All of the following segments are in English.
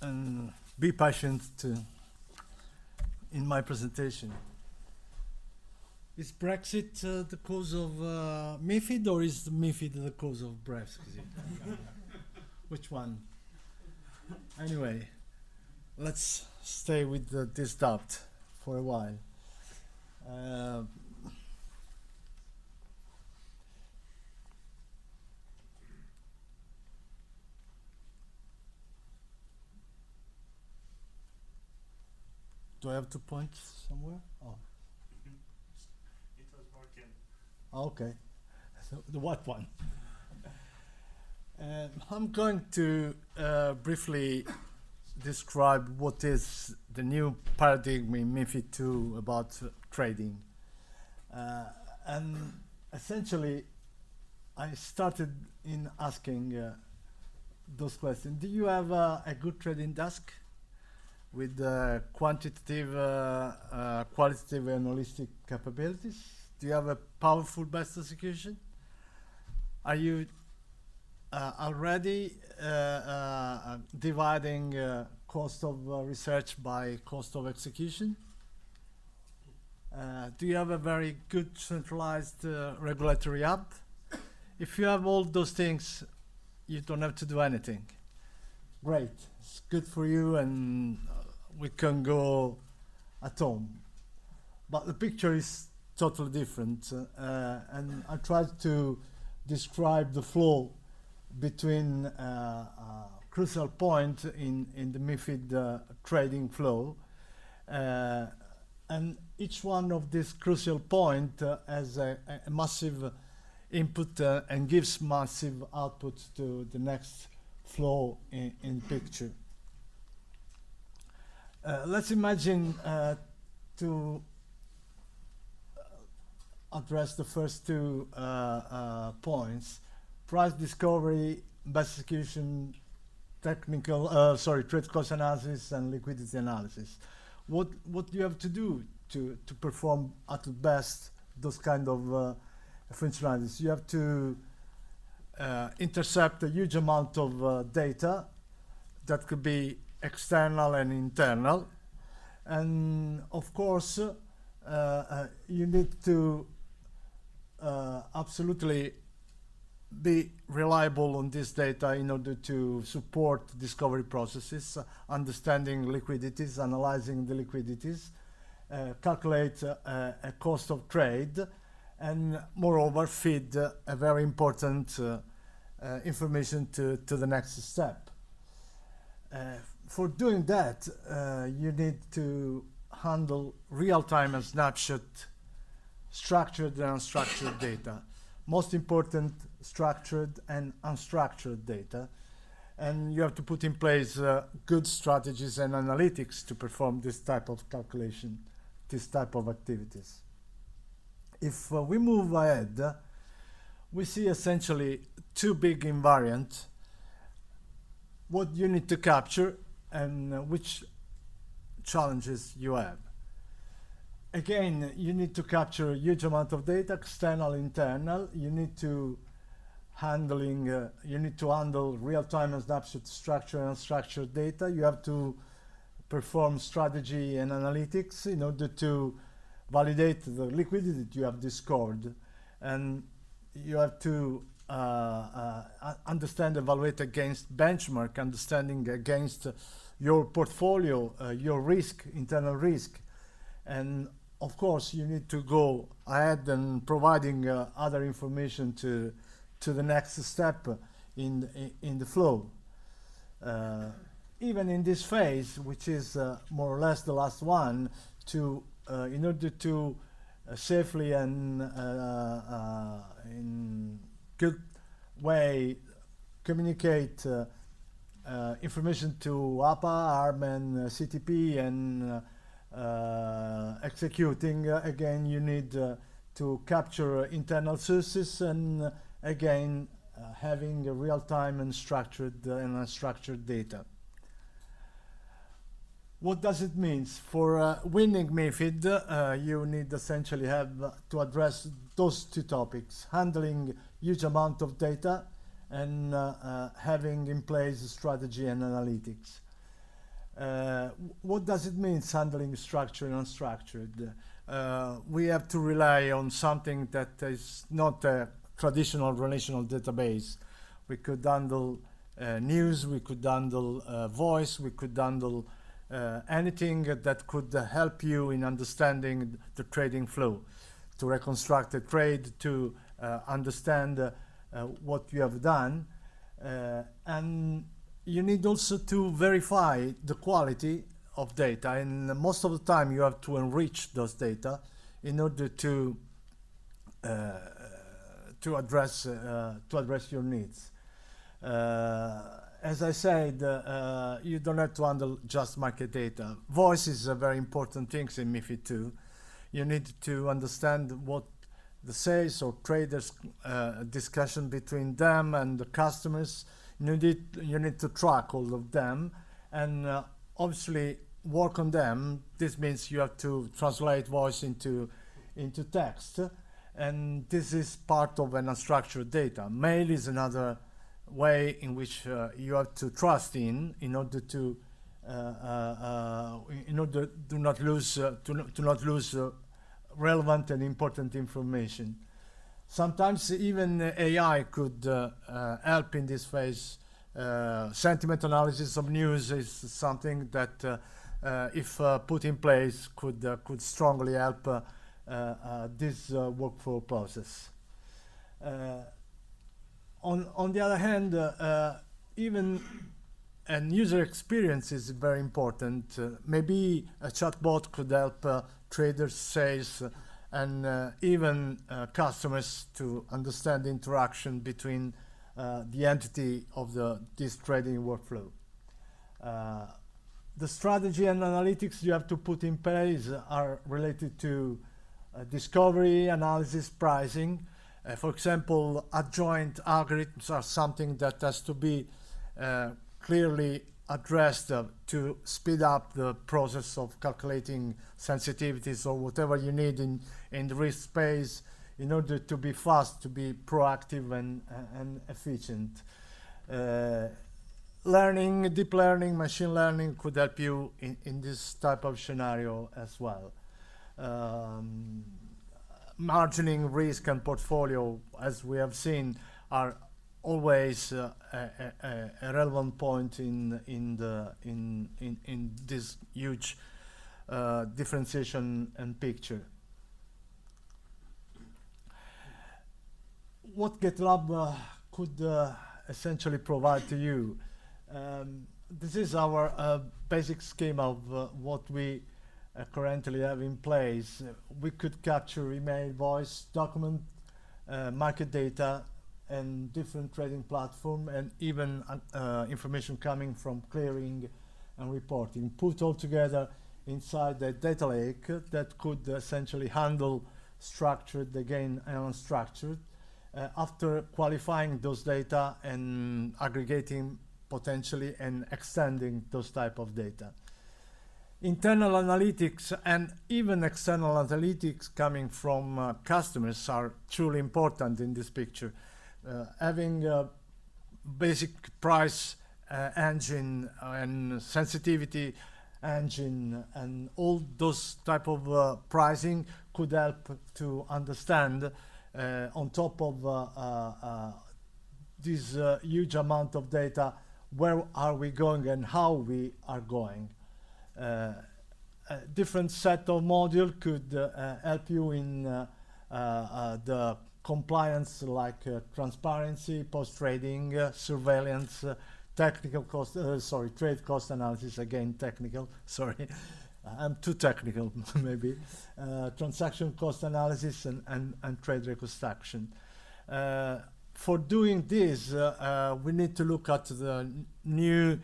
and be patient in my presentation. Is Brexit the cause of MiFID, or is MiFID the cause of Brexit? Which one? Anyway, let's stay with this doubt for a while. Do I have to point somewhere? Oh. It was working. Okay. So the what one? I'm going to briefly describe what is the new paradigm in MiFID II about trading. And essentially, I started in asking those questions. Do you have a good trading desk with quantitative, qualitative and holistic capabilities? Do you have a powerful best execution? Are you already dividing cost of research by cost of execution? Do you have a very good centralized regulatory hub? If you have all those things, you don't have to do anything. Great, it's good for you, and we can go at home. But the picture is totally different, and I tried to describe the flow between crucial point in the MiFID trading flow, and each one of these crucial point has a massive input and gives massive output to the next flow in picture. Let's imagine to address the first two points: price discovery, best execution, technical, trade cost analysis, and liquidity analysis. What do you have to do to perform at the best those kind of functionalities? You have to intercept a huge amount of data that could be external and internal, and of course you need to absolutely be reliable on this data in order to support discovery processes, understanding liquidities, analyzing the liquidities, calculate a cost of trade, and moreover feed a very important information to the next step. For doing that, you need to handle real-time and snapshot structured and unstructured data. Most important, structured and unstructured data. And you have to put in place good strategies and analytics to perform this type of calculation, this type of activities. If we move ahead, we see essentially two big invariants: what you need to capture and which challenges you have. Again, you need to capture a huge amount of data, external, internal. You need to handle real-time and snapshot structured and unstructured data. You have to perform strategy and analytics in order to validate the liquidity you have discovered, and you have to understand, evaluate against benchmark, understanding against your portfolio, your risk, internal risk, and of course you need to go ahead and providing other information to the next step in the flow. Even in this phase, which is more or less the last one, in order to safely and in good way communicate information to APA, ARM, and CTP, and executing, again, you need to capture internal sources, and again, having a real-time and structured and unstructured data. What does it mean? For winning MiFID, you need essentially have to address those two topics: handling huge amount of data and having in place strategy and analytics. What does it mean handling structured and unstructured? We have to rely on something that is not a traditional relational database. We could handle news, we could handle voice, we could handle anything that could help you in understanding the trading flow, to reconstruct a trade, to understand what you have done. And you need also to verify the quality of data, and most of the time you have to enrich those data in order to address your needs. As I said, you don't have to handle just market data. Voice is a very important thing in MiFID 2. You need to understand what the sales or traders discussion between them and the customers. You need to track all of them, and obviously work on them. This means you have to translate voice into text, and this is part of an unstructured data. Mail is another way in which you have to trust in order to not lose relevant and important information. Sometimes even AI could help in this phase. Sentiment analysis of news is something that, if put in place, could strongly help this workflow process. On the other hand, even an user experience is very important. Maybe a chatbot could help traders, sales, and even customers to understand the interaction between the entity of this trading workflow. The strategy and analytics you have to put in place are related to discovery, analysis, pricing. For example, adjoint algorithms are something that has to be clearly addressed to speed up the process of calculating sensitivities or whatever you need in the risk space in order to be fast, to be proactive and efficient. Deep learning, machine learning could help you in this type of scenario as well. Margining risk and portfolio, as we have seen, are always a relevant point in this huge differentiation and picture. What GATElab could essentially provide to you. This is our basic scheme of what we currently have in place. We could capture email, voice, document, market data, and different trading platform, and even information coming from clearing and reporting, put all together inside the data lake that could essentially handle structured again and unstructured, after qualifying those data and aggregating potentially and extending those type of data. Internal analytics and even external analytics coming from customers are truly important in this picture. Having a basic price engine and sensitivity engine and all those type of pricing could help to understand on top of this huge amount of data, where are we going and how we are going. A different set of module could help you in the compliance, like transparency, post-trading, surveillance, technical cost, trade cost analysis, again technical, sorry, I'm too technical maybe, transaction cost analysis and trade reconstruction. For doing this, we need to look at the new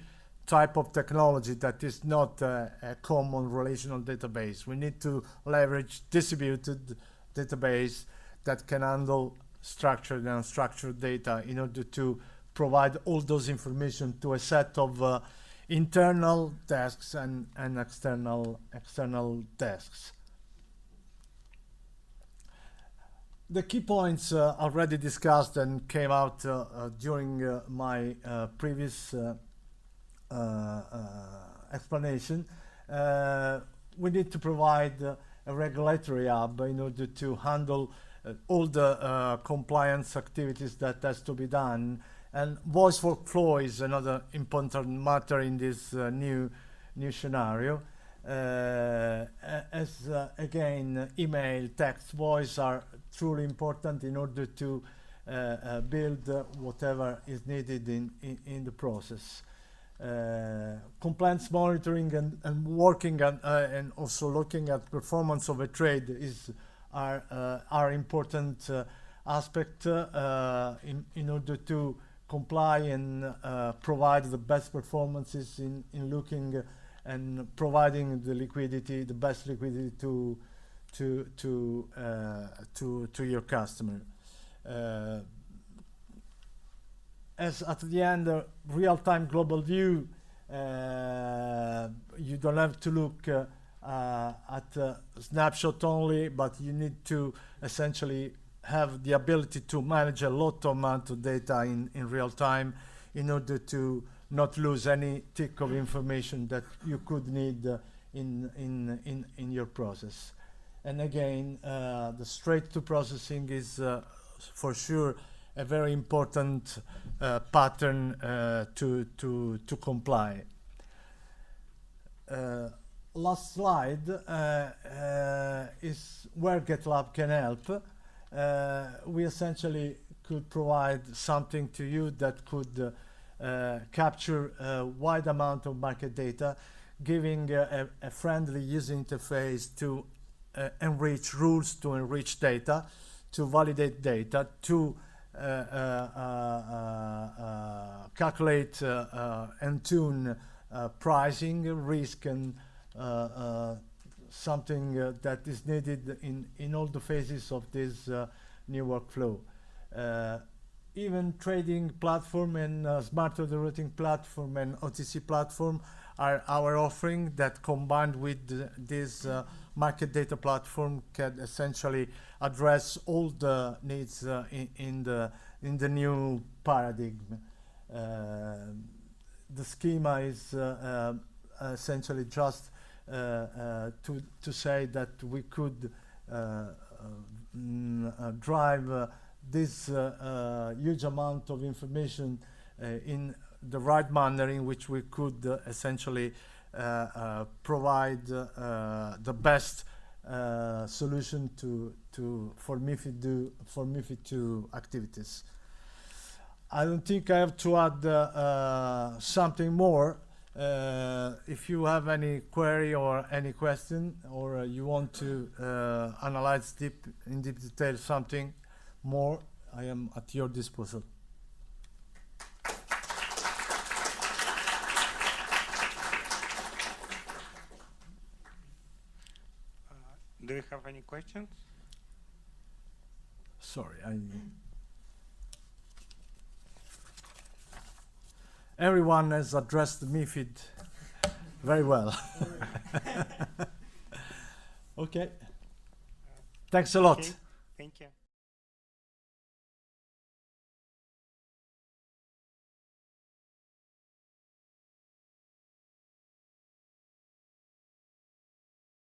type of technology that is not a common relational database. We need to leverage distributed database that can handle structured and unstructured data in order to provide all those information to a set of internal desks and external desks. The key points already discussed and came out during my previous explanation. We need to provide a regulatory hub in order to handle all the compliance activities that has to be done. And voice workflow is another important matter in this new scenario. Again, email, text, voice are truly important in order to build whatever is needed in the process. Compliance monitoring and working and also looking at performance of a trade are important aspect in order to comply and provide the best performances in looking and providing the liquidity, the best liquidity to your customer. As at the end, real-time global view, you don't have to look at a snapshot only, but you need to essentially have the ability to manage a lot of amount of data in real time in order to not lose any tick of information that you could need in your process. And again, the straight to processing is for sure a very important pattern to comply. Last slide is where GATElab can help. We essentially could provide something to you that could capture a wide amount of market data, giving a friendly user interface to enrich rules, to enrich data, to validate data, to calculate and tune pricing, risk, and something that is needed in all the phases of this new workflow. Even trading platform and smart order routing platform and OTC platform are our offering that combined with this market data platform can essentially address all the needs in the new paradigm. The schema is essentially just to say that we could drive this huge amount of information in the right manner in which we could essentially provide the best solution for MiFID 2 activities. I don't think I have to add something more. If you have any query or any question, or you want to analyze in deep detail something more, I am at your disposal. Do you have any questions? Sorry, everyone has addressed MiFID very well. Okay. Thanks a lot. Okay. Thank you.